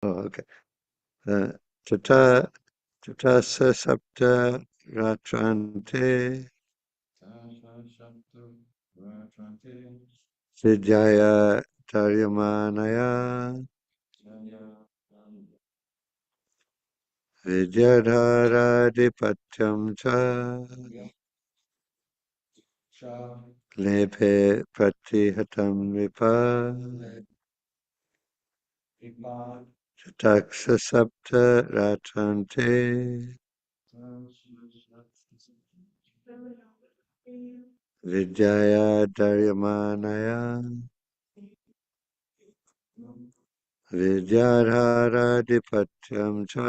Oh, okay. Tata Tatasa Sapta Ratrante Vijaya Taryamanaya Vidyadharadipatyam Cha Lepe Pratihatam Vipa Taksa Sapta Ratrante Vidyaya Daryamanaya Vidyadharadipatyam Cha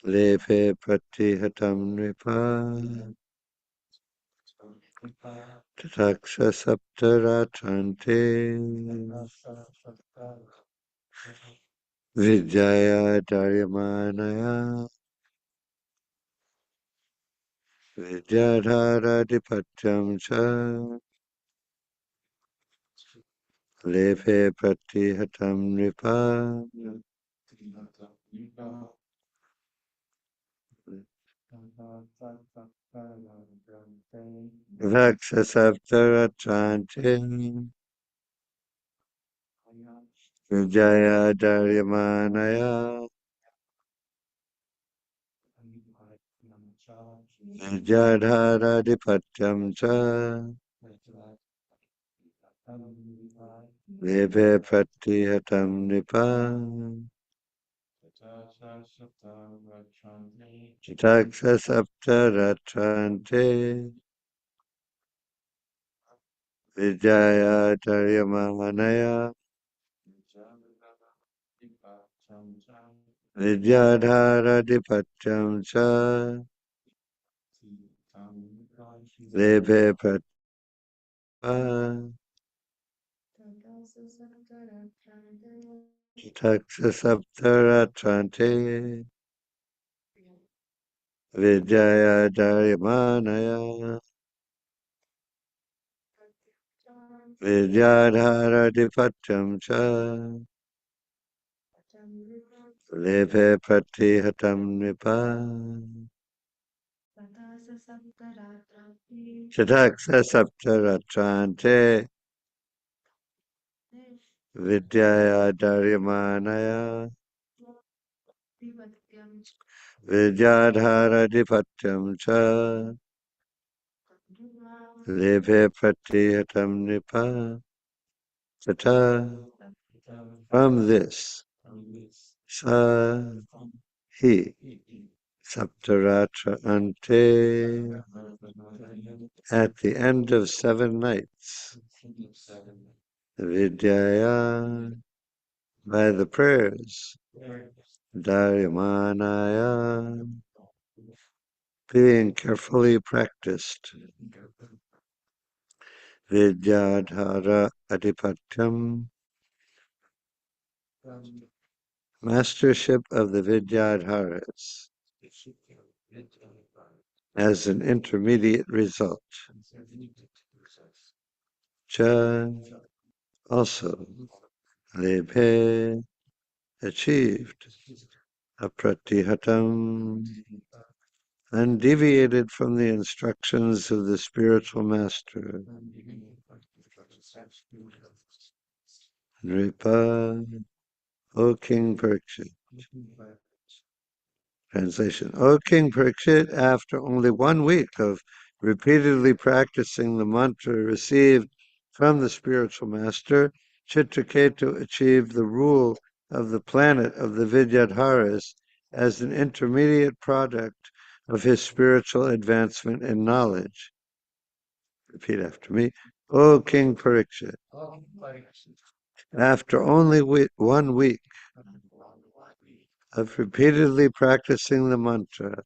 Lepe Pratihatam Vipa Taksa Sapta Ratrante Vijaya Daryamanaya Vidyadharadipatyam Cha Lepe Pratihatam Nipa Vaksasaptaratrante Vijaya Daryamanaya Vidyadharadipatyam Cha Lepe Pratihatam Nipa Taksasaptaratrante Vijaya Daryamanaya Vidyadharadipatyam Cha Lepe Pratpa Taksasaptaratrante Vijaya Daryamanaya Vidyadharadipatyam Cha Lepe Pratihatam Nipa Taksasaptaratrante Vidyaya Daryamanaya Vidyadharadipatyam Cha Lepe Pratihatam Nipa Tata. From this, Sa He Saptaratra Ante, at the end of 7 nights, Vidyaya, by the prayers, Daryamanaya, being carefully practiced, Vidyadhara Adipatyam, mastership of the Vidyadharas, as an intermediate result. Cha, also, Lebhe, achieved, Apratihatam, undeviated from the instructions of the spiritual master. Nripa, O King Parikshit. Translation. O King Parikshit, after only 1 week of repeatedly practicing the mantra received from the spiritual master, Chitraketu achieved the rule of the planet of the Vidyadharas as an intermediate product of his spiritual advancement in knowledge. Repeat after me. O King Parikshit, after only 1 week of repeatedly practicing the mantra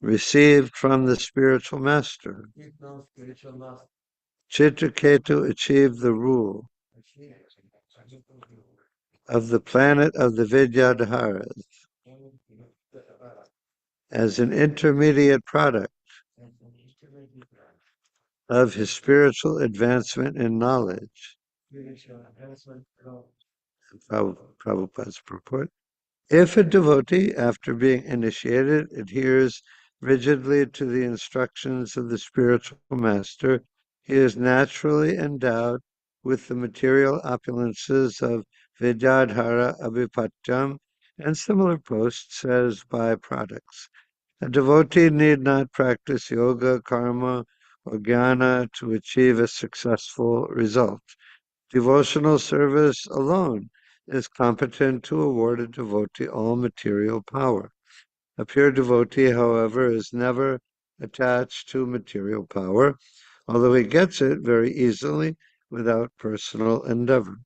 received from the spiritual master, Chitraketu achieved the rule of the planet of the Vidyadharas as an intermediate product of his spiritual advancement in knowledge. Prabhupada's purport. If a devotee, after being initiated, adheres rigidly to the instructions of the spiritual master, he is naturally endowed with the material opulences of Vidyadhara Abhipatyam and similar posts as byproducts. A devotee need not practice yoga, karma, or jnana to achieve a successful result. Devotional service alone is competent to award a devotee all material power. A pure devotee, however, is never attached to material power, although he gets it very easily without personal endeavor.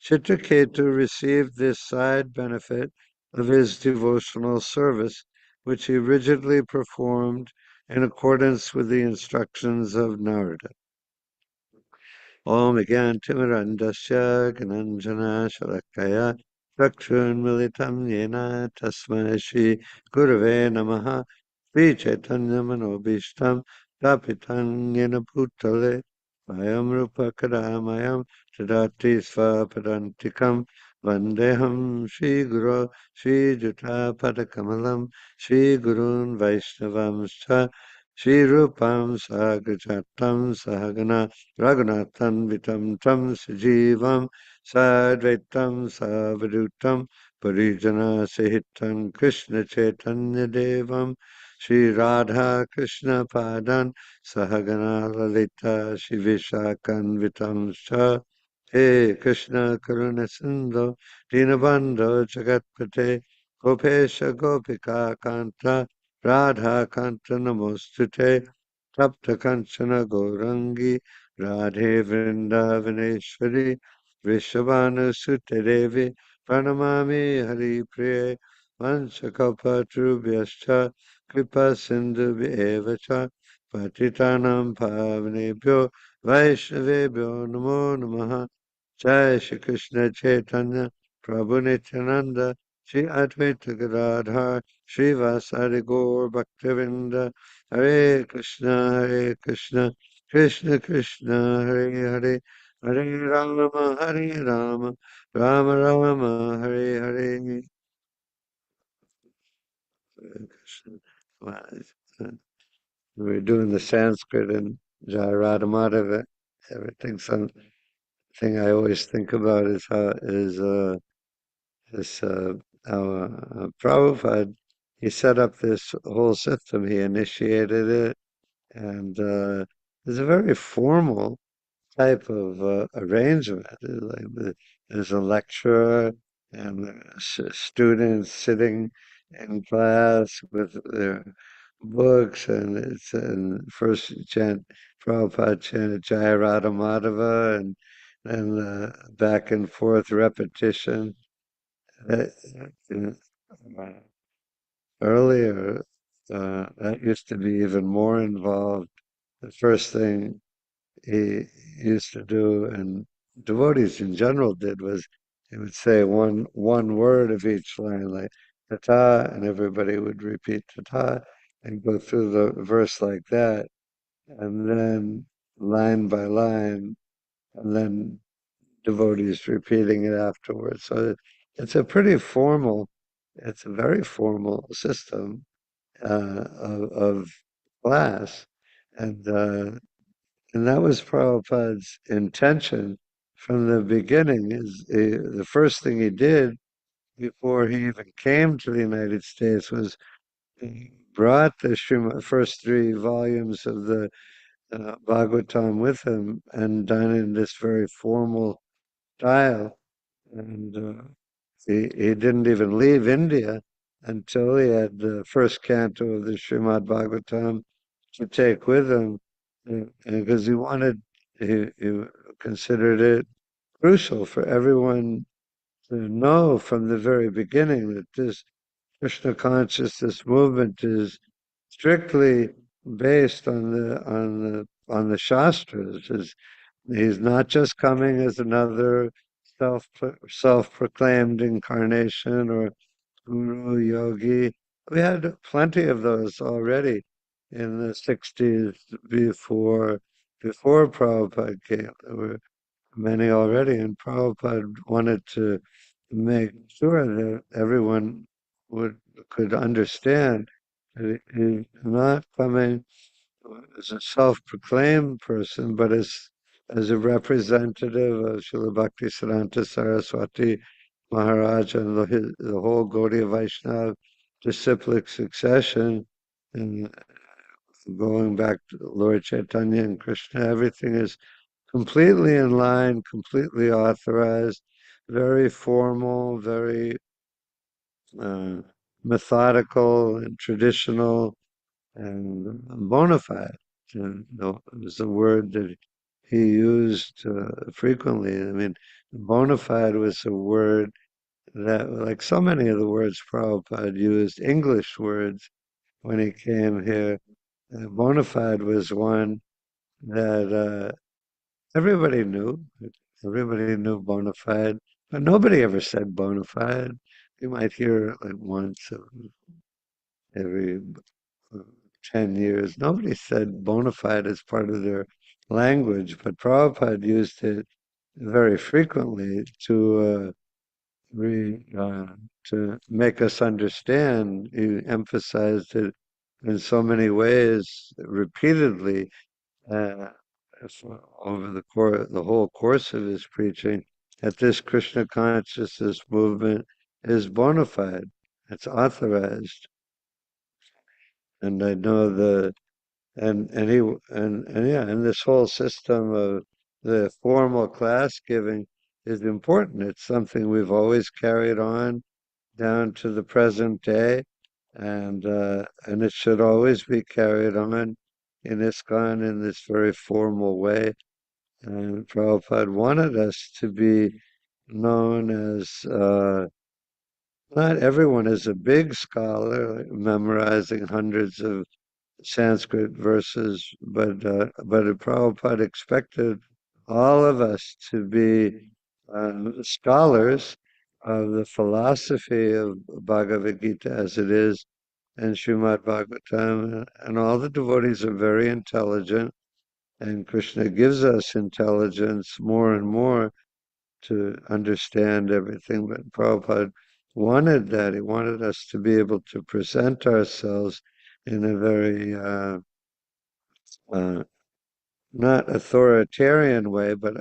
Chitraketu received this side benefit of his devotional service, which he rigidly performed in accordance with the instructions of Narada. Om Gyantimirandasya Gananjana Shalakaya Chakshunmilitam Yena Tasmai Shri Gurave Namaha Sri Chaitanya Manobishtam Tapitam Yena Bhutale Vayam Rupa Kadamayam Tadati Svapadantikam Vandeham Shri Guru Shri Juta Padakamalam Shri Gurun Vaishnavamscha Shri Rupam Sagrajatam Sahagana Raghunathan Vitam Tam Sajivam Sadvaitam Savadutam Parijana Sahitam Krishna Chaitanya Devam Sri Radha Krishna Padan Sahagana Lalita Shivishakan Vitam Sha He Krishna Karuna Sindhu Dinabandho Jagatpate Gopesha Gopika Kanta Radha Kanta Namostute Tapta Kanchana Gaurangi Radhe Vrindavaneshwari Vrishabhanu Sute Devi Pranamami Hari Priye Vanchakapatrubhyascha Kripa Sindhu Evacha Patitanam Pavanebhyo Vaishnavebhyo Namo Namaha Jai Shri Krishna Chaitanya Prabhu Nityananda Shri Advaita Gadadhar Shri Vasari Gaur Bhaktivinda Hare Krishna Krishna Krishna Hare Hare Hare Rama Hare Rama Rama Rama Hare Hare Krishna. Wow, we're doing the Sanskrit and Jayaramadava. Everything. Something I always think about is how is this how Prabhupada he set up this whole system. He initiated it, and it's a very formal type of arrangement. There's a lecturer and students sitting in class with their books, and it's and first chant Prabhupada chanted Jaya Radha Madhava, and then back and forth repetition. Uh, uh, Earlier, that used to be even more involved. The first thing he used to do, and devotees in general did, was he would say one word of each line, like tata, and everybody would repeat tata and go through the verse like that, and then line by line, and then devotees repeating it afterwards. So it's a pretty formal, it's a very formal system of class, and that was Prabhupada's intention from the beginning. Is the first thing he did before he even came to the United States was he brought the first three volumes of the Bhagavatam with him and done in this very formal style. And he didn't even leave India until he had the first canto of the Srimad Bhagavatam to take with him, because he considered it crucial for everyone to know from the very beginning that this Krishna consciousness movement is strictly based on the Shastras. He's not just coming as another self self-proclaimed incarnation or guru yogi. We had plenty of those already in the 60s before Prabhupada came. There were many already, and Prabhupada wanted to make sure that everyone would could understand that he's not coming as a self-proclaimed person, but as a representative of Srila Bhaktisiddhanta Saraswati Maharaj and the whole Gaudiya Vaishnava disciplic succession, and going back to Lord Chaitanya and Krishna, everything is completely in line, completely authorized, very formal, very uh, methodical and traditional and bona fide. And, it was a word that he used frequently. I mean, bona fide was a word that, like so many of the words Prabhupada used, English words, when he came here, bona fide was one that everybody knew. Everybody knew bona fide, but nobody ever said bona fide. You might hear it like once every uh, 10 years. Nobody said bona fide as part of their language, but Prabhupada used it very frequently re, uh, to make us understand. He emphasized it in so many ways repeatedly uh, over the whole course of his preaching, that this Krishna consciousness movement is bona fide. It's authorized, and I know and he and yeah, and this whole system of the formal class giving is important. It's something we've always carried on down to the present day, and it should always be carried on in ISKCON in this very formal way. And Prabhupada wanted us to be known as not everyone is a big scholar, like memorizing hundreds of Sanskrit verses, but Prabhupada expected all of us to be scholars of the philosophy of Bhagavad Gita as it is, and Srimad Bhagavatam, and all the devotees are very intelligent, and Krishna gives us intelligence more and more to understand everything. But Prabhupada wanted that. He wanted us to be able to present ourselves in a very uh, not authoritarian way, but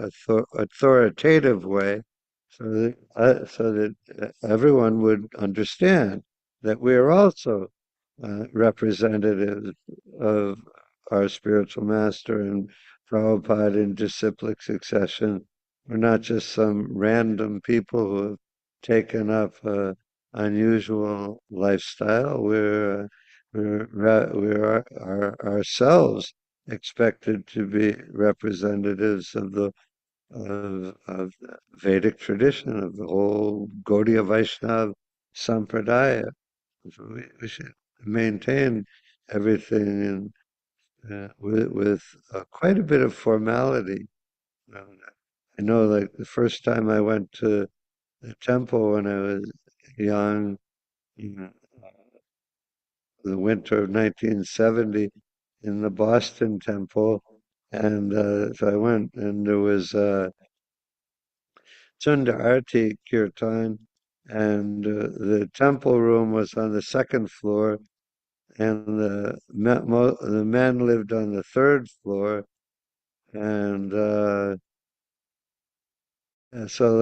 authoritative way, so that everyone would understand that we are also representatives of our spiritual master and Prabhupada in disciplic succession. We're not just some random people who have taken up an unusual lifestyle. We are ourselves expected to be representatives of the Vedic tradition, of the whole Gaudiya Vaishnava Sampradaya. So we should maintain everything with quite a bit of formality. Um, I know, like the first time I went to the temple when I was young, you know, the winter of 1970, in the Boston temple, and so I went, and there was Sundar Arti Kirtan, and the temple room was on the second floor, and the men lived on the third floor, and so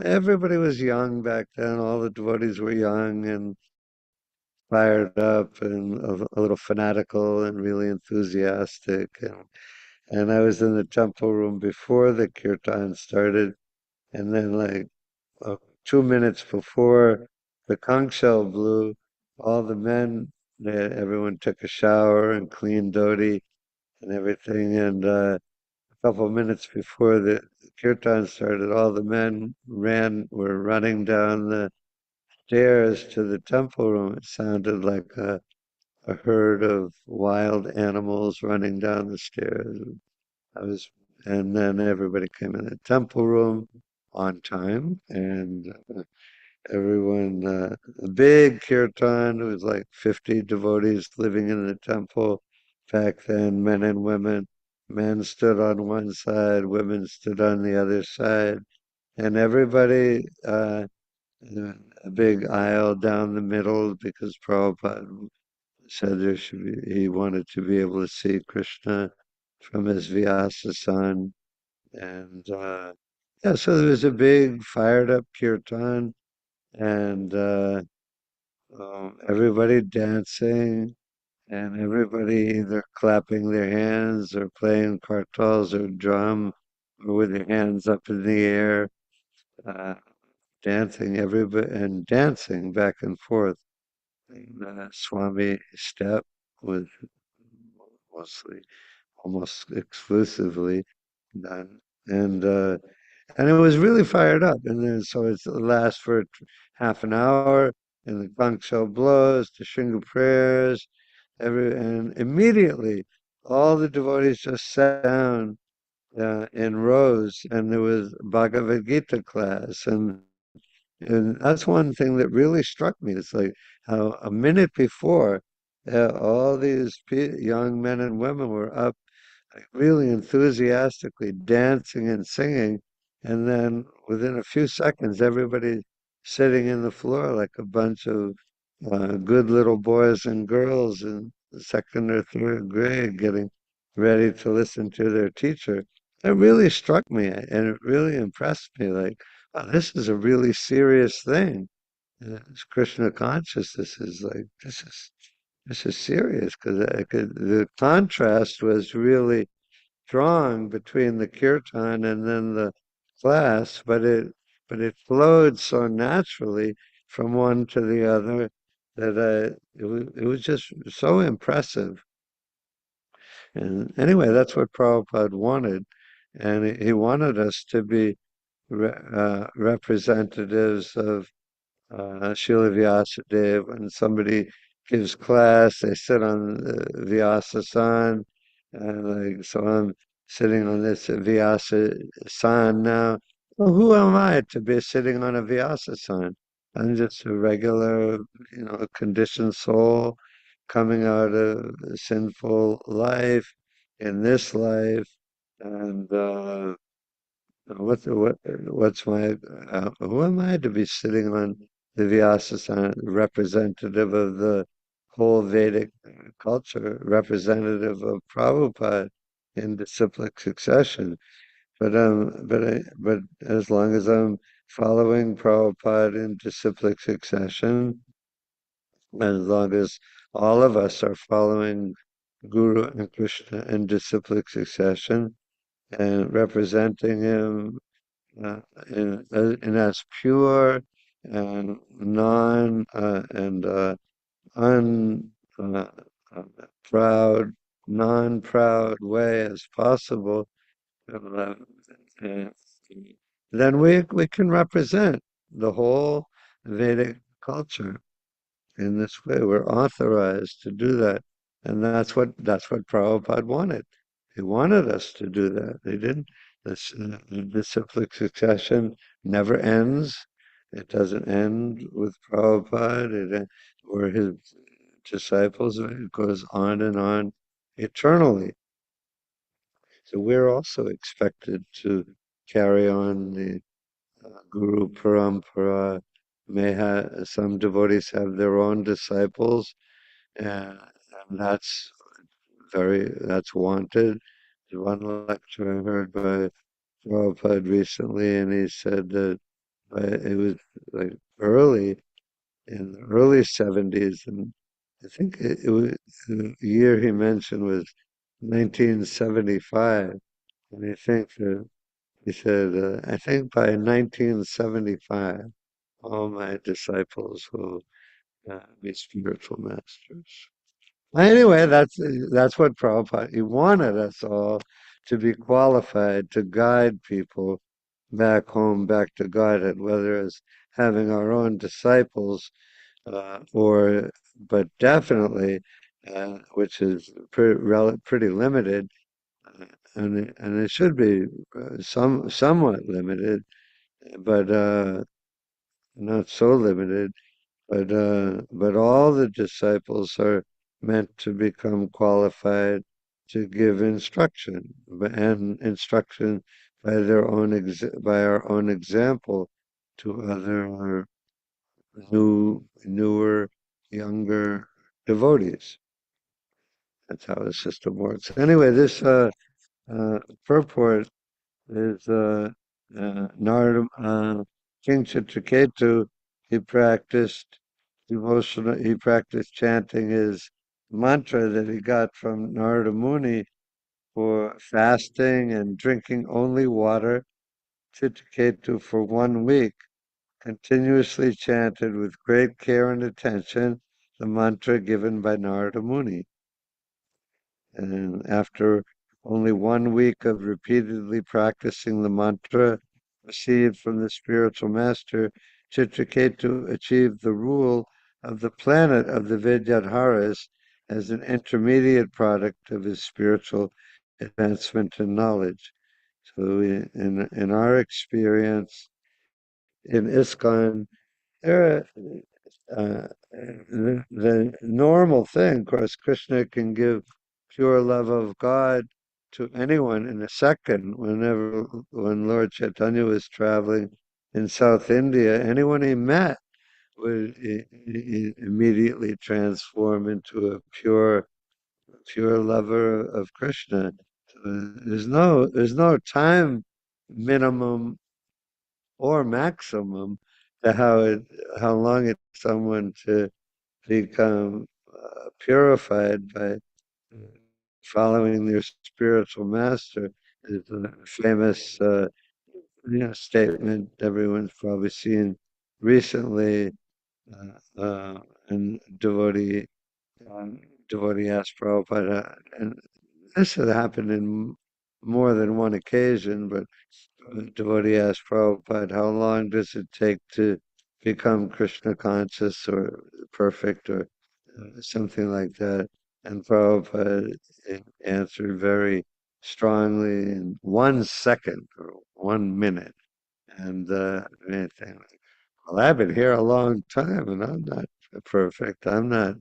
everybody was young back then. All the devotees were young and fired up and a little fanatical and really enthusiastic. And I was in the temple room before the kirtan started, and then like 2 minutes before the conch shell blew, all the men, everyone took a shower and cleaned dhoti and everything. And a couple of minutes before the kirtan started, all the men were running down the stairs to the temple room. It sounded like a herd of wild animals running down the stairs. I was, and then everybody came in the temple room on time, and everyone, a big kirtan. It was like 50 devotees living in the temple back then, men and women. Men stood on one side, women stood on the other side, and everybody, a big aisle down the middle because Prabhupada said there should be, he wanted to be able to see Krishna from his Vyasa. And yeah, so there was a big fired up kirtan and everybody dancing and everybody either clapping their hands or playing kartals or drum or with their hands up in the air, uh, dancing everybody and dancing back and forth. And, Swami step was mostly, almost exclusively done. And it was really fired up. And then so it lasts for half an hour, and the conch shell blows, the Shingu prayers, and immediately all the devotees just sat down in rows, and there was Bhagavad Gita class, and that's one thing that really struck me. It's like how a minute before, all these young men and women were up really enthusiastically dancing and singing. And then within a few seconds, everybody sitting in the floor like a bunch of good little boys and girls in the second or third grade getting ready to listen to their teacher. It really struck me and it really impressed me like, wow, this is a really serious thing. This Krishna consciousness is like, this is serious because the contrast was really strong between the kirtan and then the class, but it flowed so naturally from one to the other that it was just so impressive. And anyway, that's what Prabhupada wanted, and he wanted us to be representatives of Srila Vyasadeva. When somebody gives class, they sit on the Vyasasan, and like, so I'm sitting on this Vyasasan now. Well, who am I to be sitting on a Vyasasan? I'm just a regular, conditioned soul coming out of a sinful life in this life, and what's my who am I to be sitting on the Vyasasana, representative of the whole Vedic culture, representative of Prabhupada in disciplic succession? But as long as I'm following Prabhupada in disciplic succession, as long as all of us are following Guru and Krishna in disciplic succession and representing him and as pure and non and un uh, uh, proud, non-proud way as possible, uh, uh, then we can represent the whole Vedic culture in this way. We're authorized to do that, and that's what Prabhupada wanted. He wanted us to do that. He didn't. The cyclic succession never ends. It doesn't end with Prabhupada or his disciples. It goes on and on eternally. So we're also expected to carry on the Guru Parampara. Some devotees have their own disciples, and that's wanted. There's one lecture I heard by Prabhupada recently, and he said that it was like early in the early 70s, and I think it was the year he mentioned was 1975, and he said I think by 1975, all my disciples will be spiritual masters. Anyway, that's what Prabhupada, he wanted us all to be qualified to guide people back home, back to Godhead, whether it's having our own disciples but definitely, which is pretty limited, and it should be somewhat limited, but not so limited. But all the disciples are meant to become qualified to give instruction and instruction by their own by our own example to other newer, younger devotees. That's how the system works. Anyway, this purport is Narada King Chitraketu. He practiced devotional. He practiced chanting his mantra that he got from Narada Muni for fasting and drinking only water. Chitraketu for 1 week continuously chanted with great care and attention the mantra given by Narada Muni. And after only 1 week of repeatedly practicing the mantra received from the spiritual master, Chitraketu achieved the rule of the planet of the Vidyadharas as an intermediate product of his spiritual advancement and knowledge. So in our experience in ISKCON, there the normal thing, of course, Krishna can give pure love of God to anyone in a second. When Lord Chaitanya was traveling in South India, anyone he met would immediately transform into a pure lover of Krishna. There's no time minimum or maximum to how long it takes someone to become purified by following their spiritual master. Is a famous statement everyone's probably seen recently. And devotee asked Prabhupada, and this had happened in more than one occasion, but devotee asked Prabhupada, how long does it take to become Krishna conscious or perfect or something like that? And Prabhupada answered very strongly in 1 second or 1 minute. And I think, well, I've been here a long time and I'm not perfect. I'm not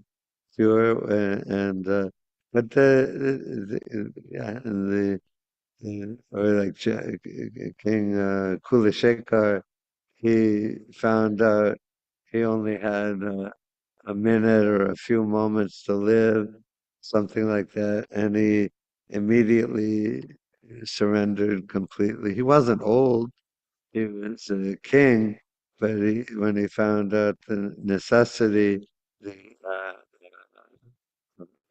pure. But yeah, and or like King Kulashekar, he found out he only had a minute or a few moments to live, something like that, and he immediately surrendered completely. He wasn't old; he was a king, but when he found out the necessity, the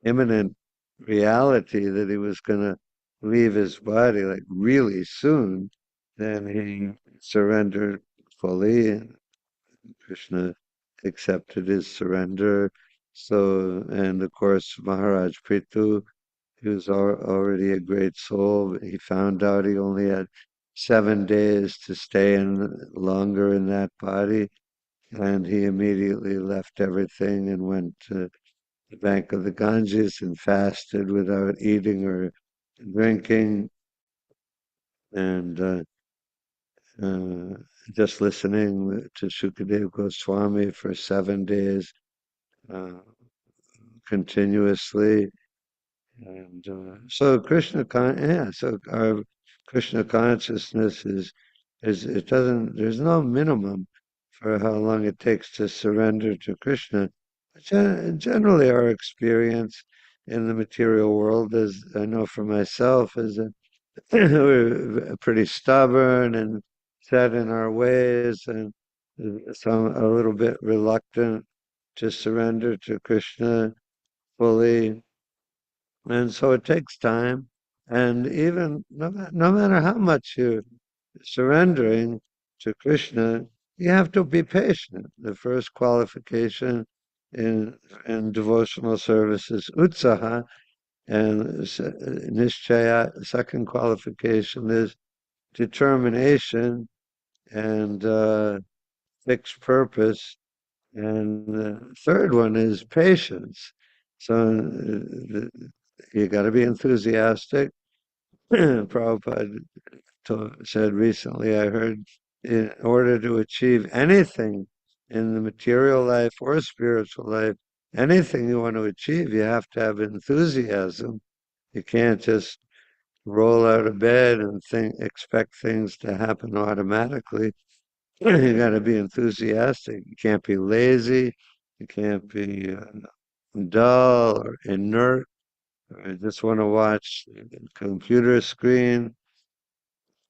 imminent reality that he was going to leave his body like really soon, then he surrendered fully, and Krishna accepted his surrender. So, and of course, Maharaj Prithu, he was already a great soul. He found out he only had 7 days to stay in longer in that body, and he immediately left everything and went to the bank of the Ganges and fasted without eating or drinking, and uh, just listening to Shukadev Goswami for 7 days uh, continuously. And so so our Krishna consciousness is it doesn't, there's no minimum for how long it takes to surrender to Krishna. Generally, our experience in the material world, as I know for myself, is that we're pretty stubborn and set in our ways, and some a little bit reluctant to surrender to Krishna fully. And so it takes time. And even no matter how much you're surrendering to Krishna, you have to be patient. The first qualification in devotional service is utsaha, and nishchaya. The second qualification is determination and fixed purpose. And the third one is patience. So you got to be enthusiastic. Prabhupada said recently, I heard, in order to achieve anything in the material life or spiritual life, anything you want to achieve, you have to have enthusiasm. You can't just roll out of bed and expect things to happen automatically. You got to be enthusiastic. You can't be lazy. You can't be dull or inert or just want to watch the computer screen.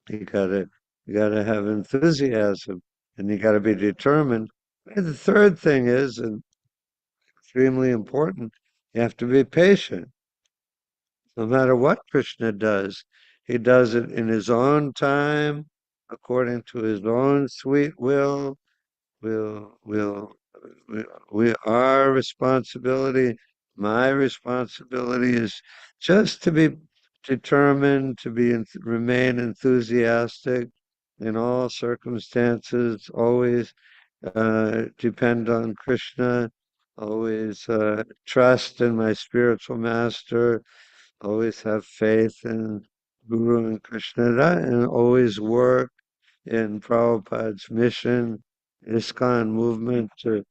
You gotta you gotta have enthusiasm and you gotta be determined. And the third thing is, and extremely important, you have to be patient. No matter what Krishna does, he does it in his own time, according to his own sweet will. We'll, we'll, our responsibility, my responsibility is just to be determined, to remain enthusiastic in all circumstances, always depend on Krishna, always trust in my spiritual master, always have faith in Guru and Krishna, and always work in Prabhupada's mission, ISKCON movement, to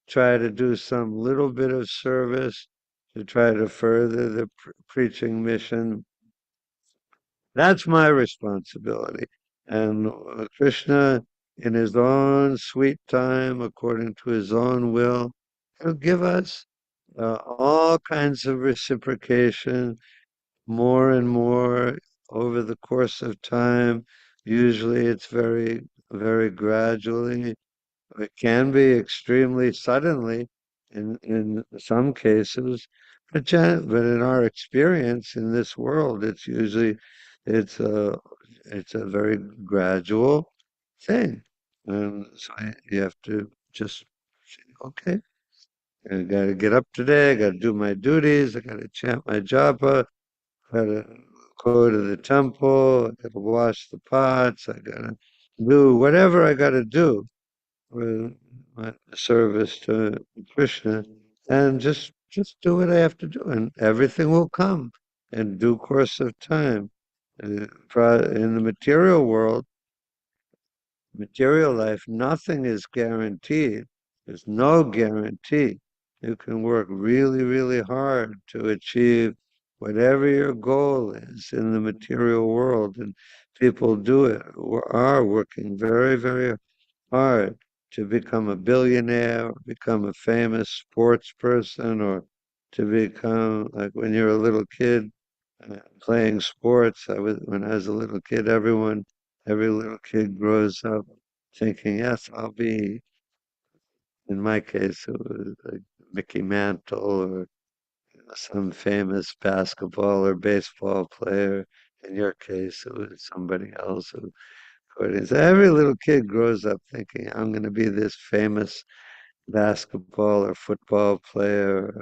try to do some little bit of service, to try to further the preaching mission. That's my responsibility. And Krishna, in his own sweet time, according to his own will, he'll give us all kinds of reciprocation, more and more over the course of time. Usually it's very, very gradually. It can be extremely suddenly in some cases, but in our experience in this world, it's a it's a very gradual thing. And so you have to just say, okay, I got to get up today. I got to do my duties. I got to chant my japa. Gotta go to the temple. I gotta wash the pots. I gotta do whatever I gotta do with my service to Krishna, and just do what I have to do, and everything will come in due course of time. In the material world, material life, nothing is guaranteed. There's no guarantee. You can work really, really hard to achieve whatever your goal is in the material world, and people do it, or are working very, very hard to become a billionaire, or become a famous sports person, or to become like when you're a little kid playing sports. When I was a little kid, every little kid grows up thinking, yes, I'll be, in my case, it was like Mickey Mantle or some famous basketball or baseball player. In your case, it was somebody else so every little kid grows up thinking, I'm going to be this famous basketball or football player.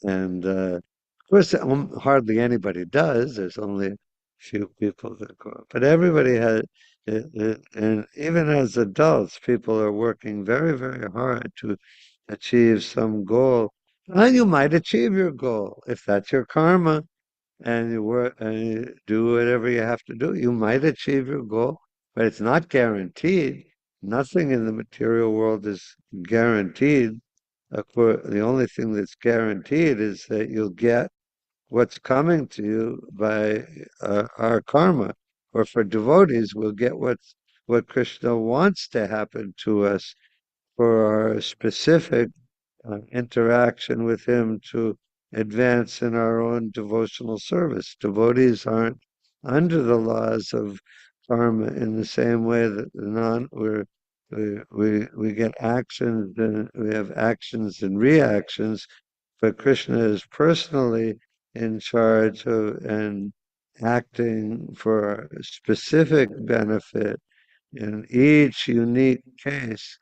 And of course, hardly anybody does. There's only a few people that go up. But everybody has, and even as adults, people are working very, very hard to achieve some goal. And you might achieve your goal if that's your karma and you work and you do whatever you have to do. You might achieve your goal, but it's not guaranteed. Nothing in the material world is guaranteed. The only thing that's guaranteed is that you'll get what's coming to you by our karma. Or for devotees, we'll get what Krishna wants to happen to us for our specific interaction with him to advance in our own devotional service. Devotees aren't under the laws of karma in the same way that the non we get actions and we have actions and reactions, but Krishna is personally in charge of and acting for a specific benefit in each unique case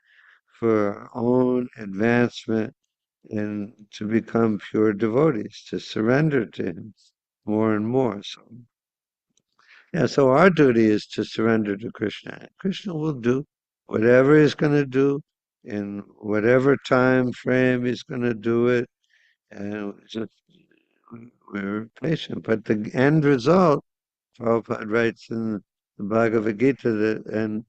for our own advancement and to become pure devotees, to surrender to him more and more. So, yeah, so our duty is to surrender to Krishna. Krishna will do whatever he's going to do in whatever time frame he's going to do it, and we're patient. But the end result, Prabhupada writes in the Bhagavad Gita that, and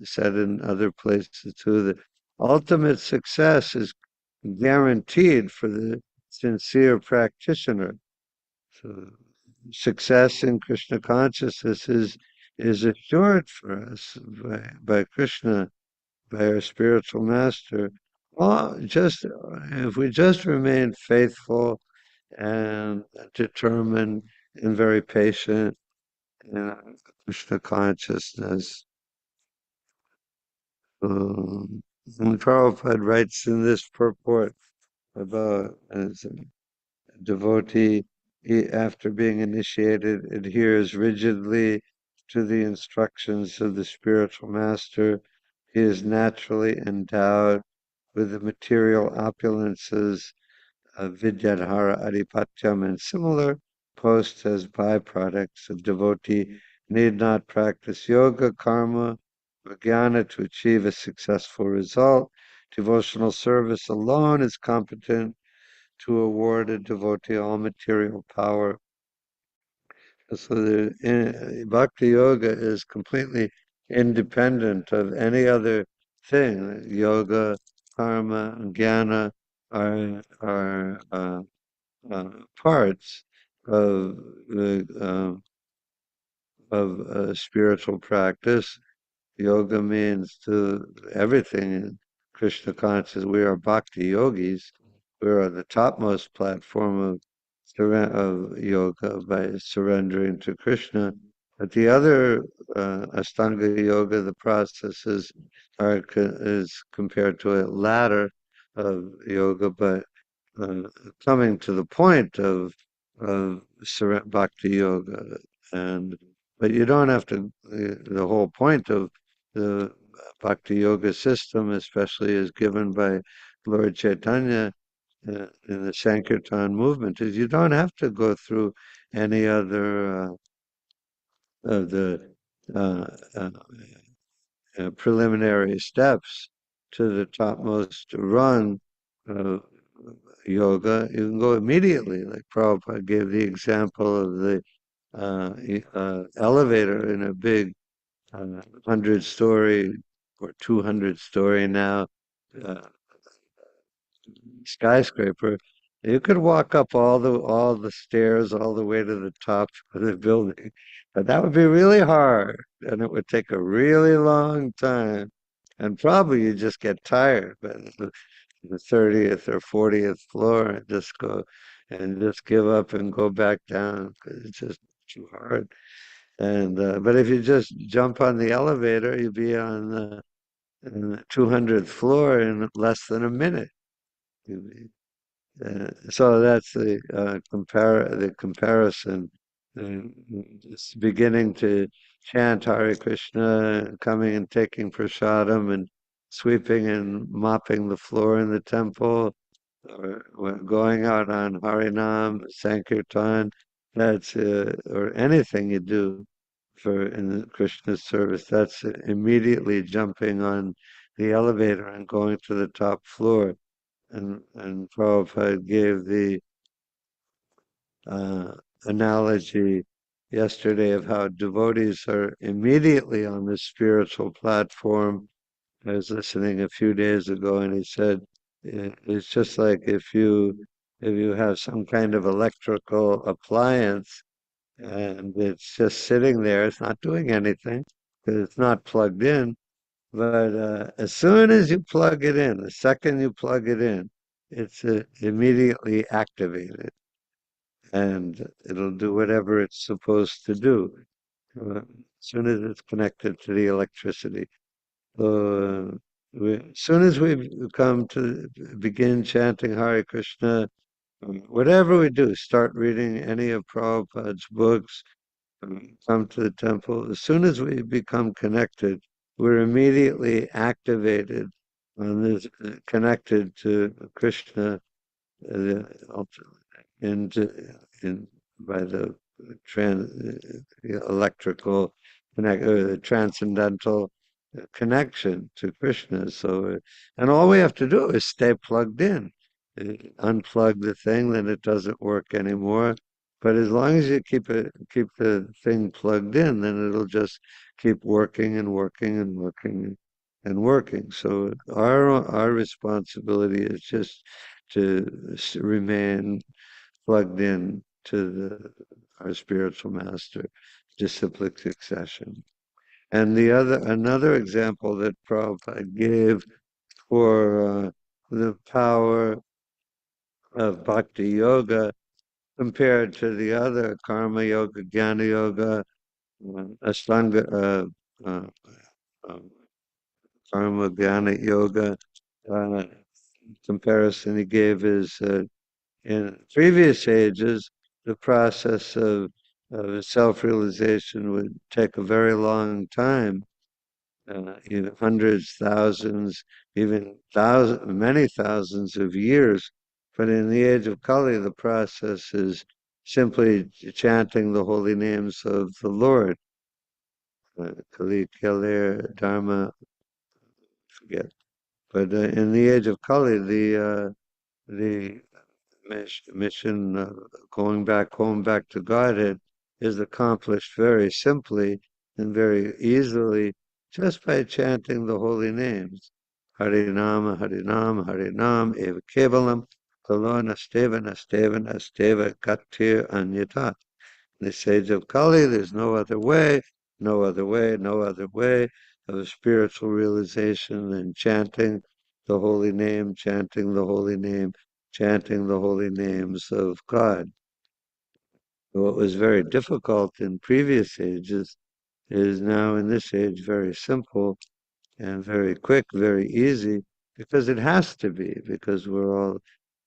said in other places too, that ultimate success is guaranteed for the sincere practitioner. So success in Krishna consciousness is assured for us by Krishna, by our spiritual master. Well, just if we just remain faithful and determined and very patient in Krishna consciousness. And Prabhupada writes in this purport about as a devotee, after being initiated, adheres rigidly to the instructions of the spiritual master. He is naturally endowed with the material opulences Vidyadhara Adhipatyam and similar posts as byproducts. A devotee need not practice yoga, karma, or jnana to achieve a successful result. Devotional service alone is competent to award a devotee all material power. So Bhakti Yoga is completely independent of any other thing. Yoga, karma, and jnana are parts of spiritual practice. Yoga means to everything in Krishna consciousness. We are bhakti yogis. We are on the topmost platform of yoga by surrendering to Krishna. But the other Astanga yoga, the processes is compared to a ladder of yoga, but uh, coming to the point of bhakti yoga, and but you don't have to. The whole point of the bhakti yoga system, especially as given by Lord Chaitanya in the Sankirtan movement, is you don't have to go through any other of the uh, uh, preliminary steps to the topmost rung of yoga. You can go immediately, like Prabhupada gave the example of the elevator in a big 100-story or 200-story now uh, skyscraper. You could walk up all the stairs all the way to the top of the building, but that would be really hard, and it would take a really long time, and probably you just get tired by the 30th or 40th floor and just give up and go back down because it's just too hard. And but if you just jump on the elevator, you'll be on the 200th floor in less than a minute. So that's the comparison. It's beginning to chant Hare Krishna, coming and taking prasadam, and sweeping and mopping the floor in the temple, or going out on Harinam, Sankirtan. That's or anything you do for in the Krishna service. That's immediately jumping on the elevator and going to the top floor. And Prabhupada gave the uh, analogy yesterday of how devotees are immediately on the spiritual platform. I was listening a few days ago, and he said it's just like if you have some kind of electrical appliance and it's just sitting there, it's not doing anything because it's not plugged in. But as soon as you plug it in, the second you plug it in, it's immediately activated and it'll do whatever it's supposed to do as soon as it's connected to the electricity. So as soon as we come to begin chanting Hare Krishna, whatever we do, start reading any of Prabhupada's books, come to the temple, as soon as we become connected, we're immediately activated on this, connected to Krishna, the and in by the electrical connect or the transcendental connection to Krishna. So, and all we have to do is stay plugged in. Unplug the thing, then it doesn't work anymore. But as long as you keep the thing plugged in, then it'll just keep working and working and working and working. So our responsibility is just to remain plugged in to our spiritual master, disciplic succession. And another example that Prabhupada gave for the power of bhakti yoga compared to the other karma yoga, jnana yoga, ashtanga, uh, uh, karma, jnana yoga. Uh, Comparison he gave is in previous ages, the process of self-realization would take a very long time, hundreds, thousands, even many thousands of years. But in the age of Kali, the process is simply chanting the holy names of the Lord. Kali, Kalir, Dharma, forget. But in the age of Kali, the mission going back to Godhead is accomplished very simply and very easily just by chanting the holy names. Harinama, Harinam, Harinam, Eva Kevalam, Kalona, Steva, Nasteva, Nasteva, Katir, Anyata. In the sage of Kali, there's no other way, no other way, no other way of spiritual realization than chanting the holy name, chanting the holy name, chanting the holy names of God. What was very difficult in previous ages is now in this age very simple and very quick, very easy, because it has to be, because we're all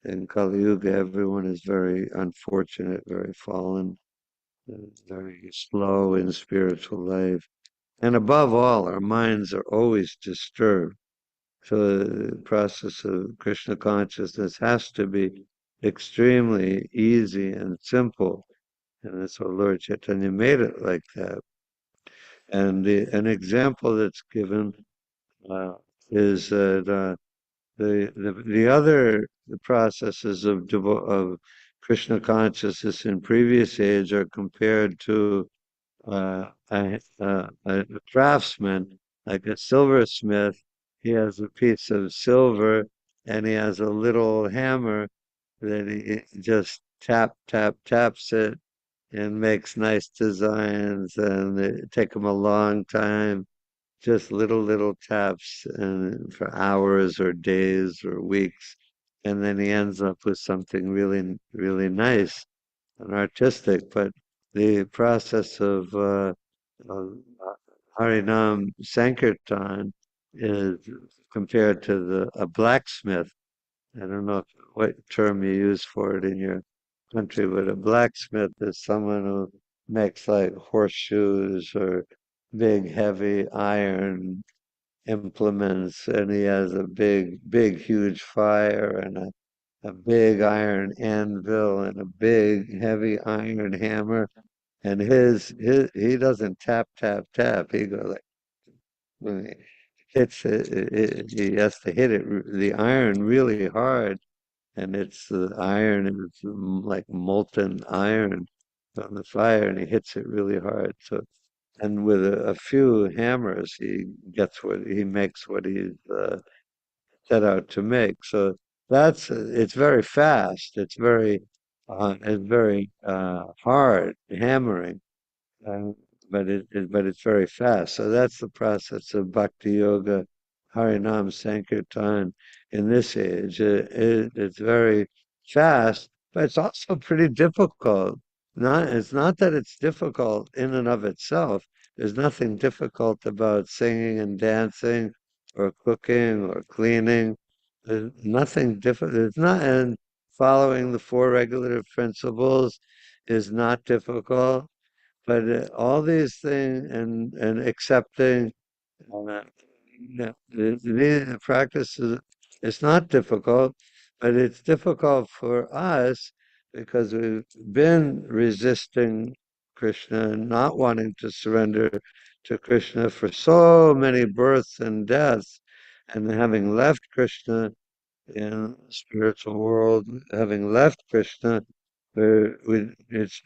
in Kali Yuga, everyone is very unfortunate, very fallen, very slow in spiritual life. And above all, our minds are always disturbed. So the process of Krishna consciousness has to be extremely easy and simple. And that's what Lord Chaitanya made it like that. And an example that's given uh, is that the other processes of Krishna consciousness in previous age are compared to a craftsman, like a silversmith. He has a piece of silver and he has a little hammer that he just taps it and makes nice designs, and it take him a long time, just little taps, and for hours or days or weeks, and then he ends up with something really nice and artistic. But the process of Harinam Sankirtan is compared to a blacksmith. I don't know what term you use for it in your country, but a blacksmith is someone who makes like horseshoes or big heavy iron implements, and he has a big huge fire and a big iron anvil and a big heavy iron hammer. And his he doesn't tap. He goes like when he hits he has to hit the iron really hard, and it's the iron is like molten iron on the fire, and he hits it really hard. So, and with a few hammers, he makes what he's set out to make. So that's it's very fast. It's very hard hammering, uh, but it's very fast. So that's the process of bhakti yoga, Harinam Sankirtan in this age. It's very fast, but it's also pretty difficult. It's not that it's difficult in and of itself. There's nothing difficult about singing and dancing or cooking or cleaning. There's nothing difficult. It's not, and following the four regulative principles is not difficult, but all these things and accepting the practice is it's not difficult, but it's difficult for us because we've been resisting Krishna and not wanting to surrender to Krishna for so many births and deaths, and having left Krishna in the spiritual world, having left Krishna, it's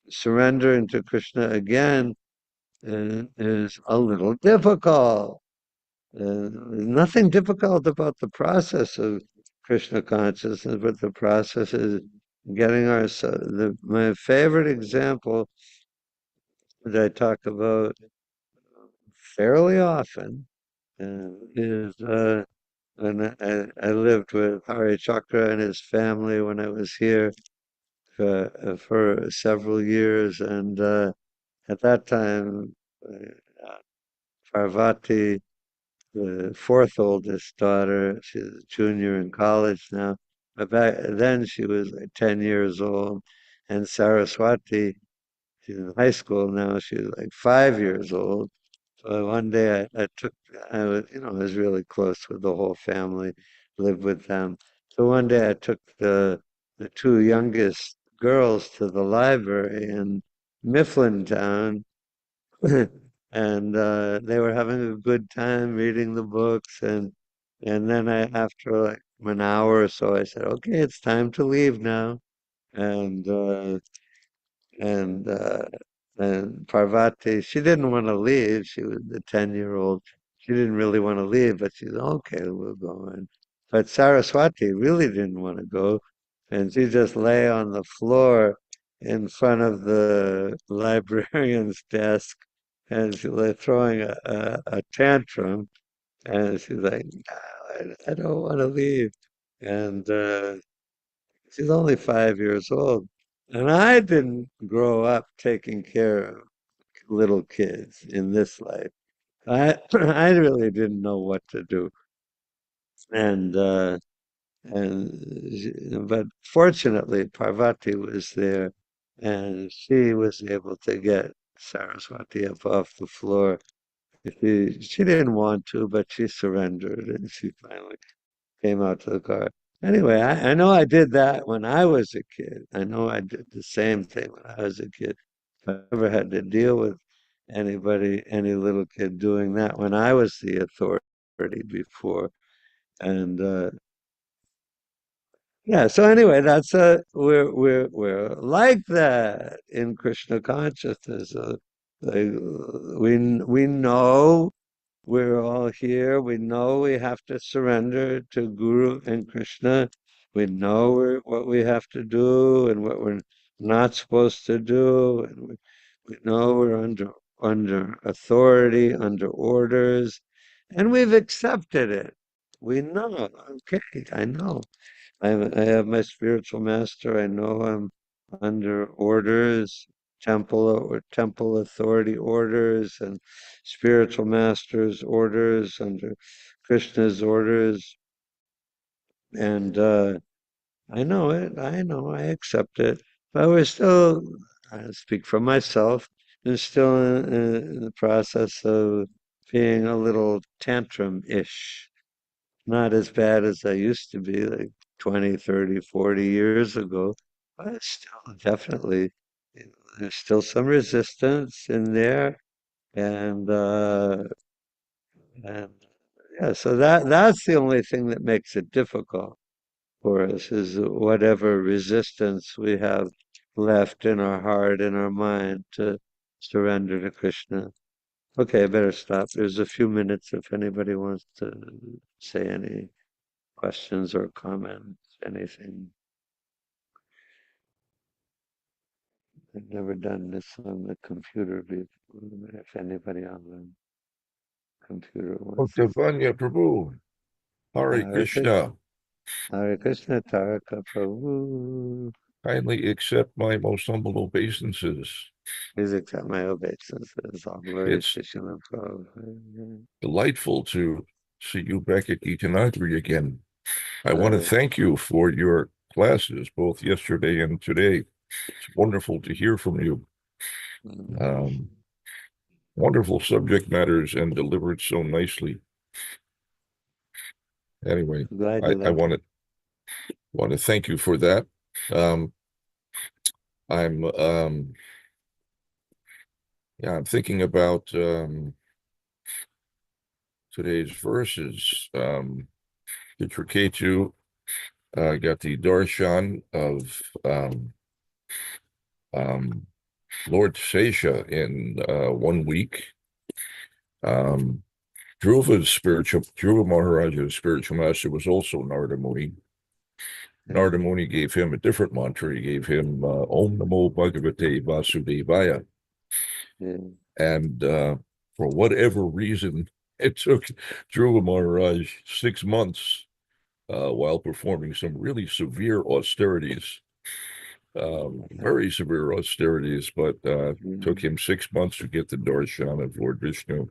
surrendering to Krishna again is a little difficult. Nothing difficult about the process of Krishna consciousness, but the process getting our my favorite example that I talk about fairly often is when I lived with Hari Chakra and his family when I was here for several years, and at that time, Parvati, the fourth oldest daughter, she's a junior in college now, but back then she was like 10 years old, and Saraswati, she's in high school now, she's like 5 years old. So one day I took, I was, I was really close with the whole family, lived with them. So one day I took the two youngest girls to the library in Mifflintown, and they were having a good time reading the books. And then after like an hour or so, I said, "Okay, it's time to leave now." And and uh, and Parvati, she didn't want to leave. She was the 10-year-old. She didn't really want to leave, but she said, "Okay, we'll go." But Saraswati really didn't want to go, and she just lay on the floor in front of the librarian's desk, and she was throwing a tantrum. And she's like, "No, I don't want to leave." And she's only 5 years old. And I didn't grow up taking care of little kids in this life. I really didn't know what to do. And but fortunately Parvati was there and she was able to get Saraswati up off the floor. She didn't want to, but she surrendered and she finally came out to the car. Anyway, I know I did that when I was a kid. I know I did the same thing when I was a kid. I never had to deal with anybody, any little kid doing that when I was the authority before. And yeah, so anyway, that's we're like that in Krishna consciousness. Like, we know we're all here. We know we have to surrender to Guru and Krishna. We know what we have to do and what we're not supposed to do, and we know we're under authority, under orders, and we've accepted it. We know. Okay, I know. I have my spiritual master. I know I'm under orders, temple authority orders, and spiritual masters orders under Krishna's orders, and I know it. I know. I accept it. But we're still. I speak for myself. And still in the process of being a little tantrum-ish, not as bad as I used to be, like 20, 30, 40 years ago, but still definitely, there's still some resistance in there. And, and yeah, so that's the only thing that makes it difficult for us is whatever resistance we have left in our heart, in our mind to surrender to Krishna. Okay, I better stop. There's a few minutes if anybody wants to say any questions or comments, anything. I've never done this on the computer before. If anybody on the computer wants to say. Bhagavanya Prabhu, Hare Hare Krishna, Krishna, Hare Krishna, Taraka Prabhu. kindly accept my most humble obeisances. Please accept my obeisances. All glories It's to Srila Prabhu. delightful to see you back at Gita Nagari again. I want to thank you for your classes, both yesterday and today. It's wonderful to hear from you. Um, wonderful subject matters and delivered so nicely. Anyway, Glad you I like it. want to thank you for that. Um, I'm yeah, I'm thinking about today's verses. Ketu got the darshan of um, Lord Sesha in 1 week. Dhruva Maharaja's spiritual master was also Narada Muni. yeah, Narada Muni gave him a different mantra. He gave him Om Namo Bhagavate Vasudevaya. yeah, And for whatever reason, it took Dhruva Maharaj 6 months while performing some really severe austerities, very severe austerities, but took him 6 months to get the darshan of Lord Vishnu.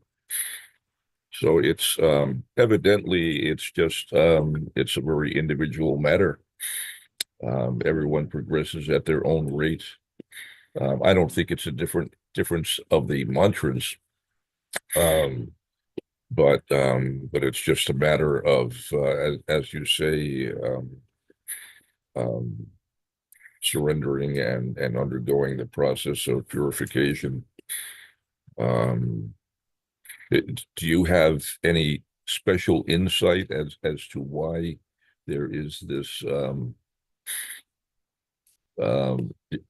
So it's evidently it's just it's a very individual matter. Everyone progresses at their own rate. I don't think it's a difference of the mantras, um, but it's just a matter of as you say, um, surrendering and undergoing the process of purification. Um, do you have any special insight as to why there is this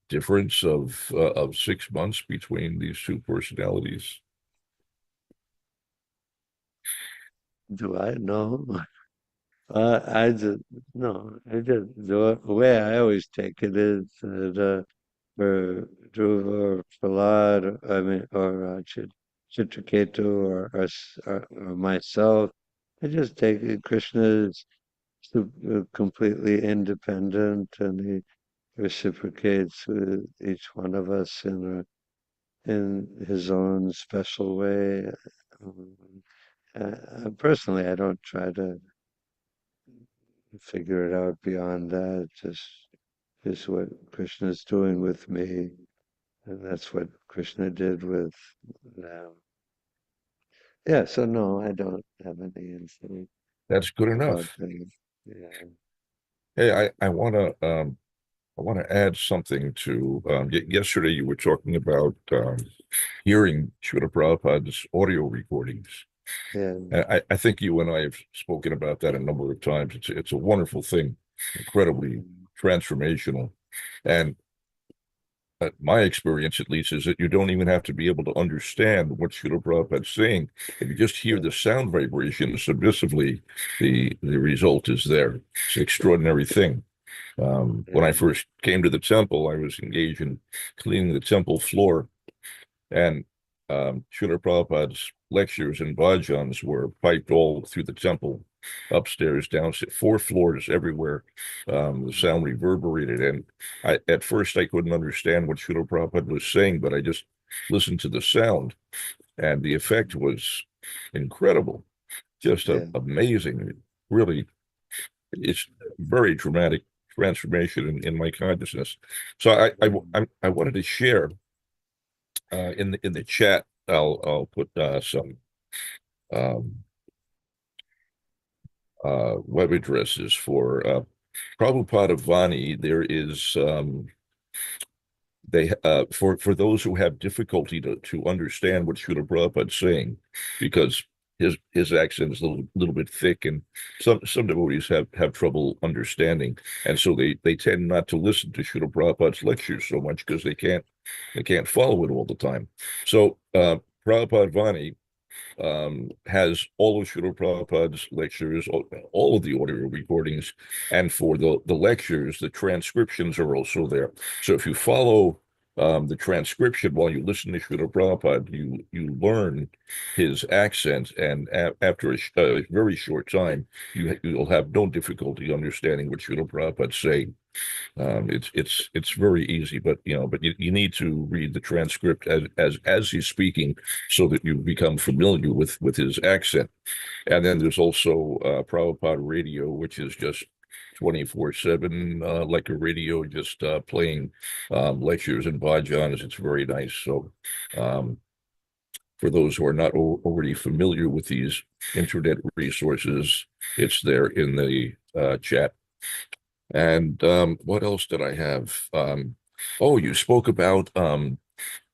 difference of 6 months between these two personalities? Do I know? I just no. I just the way I always take it is that for Dhruva or Prahlad, I mean, or Chitraketu or myself, I just take it Krishna is completely independent, and he reciprocates with each one of us in his own special way. Um, Personally, I don't try to figure it out beyond that. Just what Krishna is doing with me, and that's what Krishna did with them. Yeah, so no, I don't have any insight That's good about enough. that. Yeah, Hey, I want to add something to yesterday you were talking about hearing Srila Prabhupada's audio recordings. yeah, I think you and I have spoken about that a number of times. It's a wonderful thing, incredibly transformational. And my experience, at least, is that you don't even have to be able to understand what Srila Prabhupada is saying. If you just hear yeah, the sound vibrations submissively, the result is there. It's an extraordinary thing. When I yeah, first came to the temple, I was engaged in cleaning the temple floor, and Srila Prabhupada's lectures and bhajans were piped all through the temple, upstairs, downstairs, 4 floors, everywhere. The sound reverberated, and at first I couldn't understand what Srila Prabhupada was saying, but I just listened to the sound, and the effect was incredible, just yeah, amazing. Really, it's very dramatic transformation in my consciousness. So I wanted to share in the chat. I'll put some um, web addresses for Prabhupada Vani. There is they for those who have difficulty to understand what Srila Prabhupada is saying, because his accent is a little bit thick, and some devotees have trouble understanding, and so they tend not to listen to Srila Prabhupada's lectures so much because they can't follow it all the time. So Prabhupada Vani has all of Srila Prabhupada's lectures, all of the audio recordings, and for the lectures, the transcriptions are also there. So if you follow the transcription while you listen to Srila Prabhupada, you learn his accent, and after a very short time, you'll have no difficulty understanding what Srila Prabhupada's saying. It's very easy, but you need to read the transcript as he's speaking, so that you become familiar with his accent. And then there's also Prabhupada Radio, which is just 24/7, like a radio, just playing lectures and bhajans. It's very nice. So um, for those who are not already familiar with these internet resources, it's there in the chat. And what else did I have? Oh, you spoke about Srila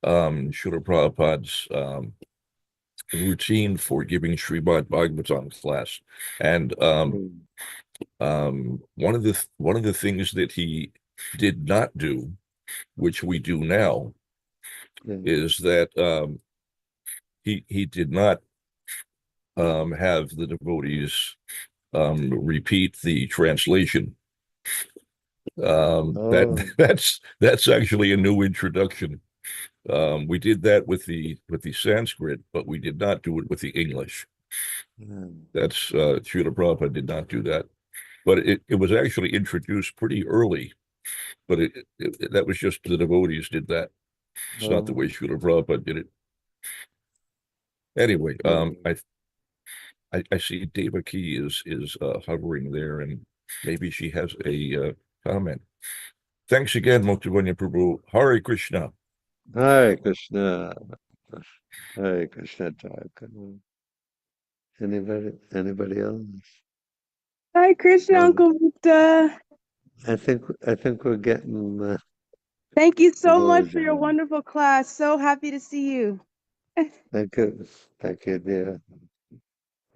Prabhupada's routine for giving Srimad Bhagavatam class, and mm, one of the things that he did not do, which we do now, yeah, is that he did not have the devotees repeat the translation. Oh, That's actually a new introduction. We did that with the Sanskrit, but we did not do it with the English. hmm. That's Srila Prabhupada did not do that. But it was actually introduced pretty early. But that was just the devotees did that. It's not the Oh, way Srila Prabhupada did it. Anyway, oh. I see Devaki is hovering there, and maybe she has a comment. Thanks again, Moktabanya Prabhu. Hare Krishna. Hare Krishna. Hare Krishna Thakur. Anybody else? Hi, Krishna, Um, Uncle Victor. I think we're getting Thank you so much towards for the your end. wonderful class. So happy to see you. Thank you, dear.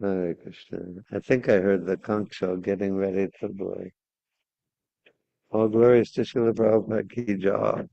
Hare Krishna. I think I heard the conch shell getting ready to blow. All glories to Srila Prabhupada ki jai.